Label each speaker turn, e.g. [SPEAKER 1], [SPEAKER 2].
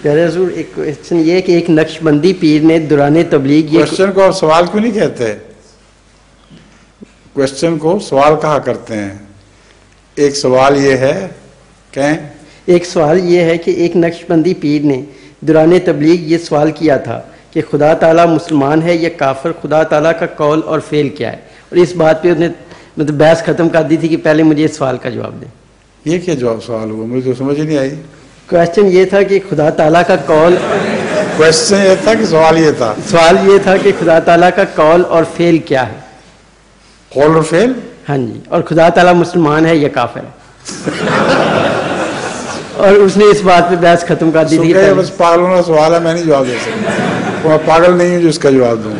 [SPEAKER 1] کہہ رہے حضور ایک کوشچن یہ ہے کہ ایک نقش بندی پیر نے دوران تبلیغ
[SPEAKER 2] کوشچن کو سوال کیوں نہیں کہتے؟ کوشچن کو سوال کہا کرتے ہیں. ایک سوال یہ ہے کہیں
[SPEAKER 1] ایک سوال یہ ہے کہ ایک نقش بندی پیر نے دوران تبلیغ یہ سوال کیا تھا کہ خدا تعالیٰ مسلمان ہے یا کافر، خدا تعالیٰ کا قول اور فعل کیا ہے، اور اس بات پہ انہیں مطلب بحث ختم کر دی تھی کہ پہلے مجھے اس سوال کا جواب دیں.
[SPEAKER 2] یہ کیا جواب سوال ہوا؟ مجھے تو سمجھ ہی نہیں آئی.
[SPEAKER 1] کوشچن یہ تھا کہ خدا تعالیٰ کا قول،
[SPEAKER 2] کوشچن یہ تھا کہ سوال یہ تھا؟
[SPEAKER 1] سوال یہ تھا کہ خدا تعالیٰ کا قول اور فعل کیا ہے.
[SPEAKER 2] قول اور فعل؟
[SPEAKER 1] ہاں جی. اور خدا تعالیٰ مسلمان ہے یا کافر ہے. اور اس نے اس بات پہ بحث ختم کر دی تھی.
[SPEAKER 2] بس پاگلوں کا سوال ہے، میں نہیں جواب دے سکتا. میں پاگل نہیں ہوں جو اس کا جواب دوں.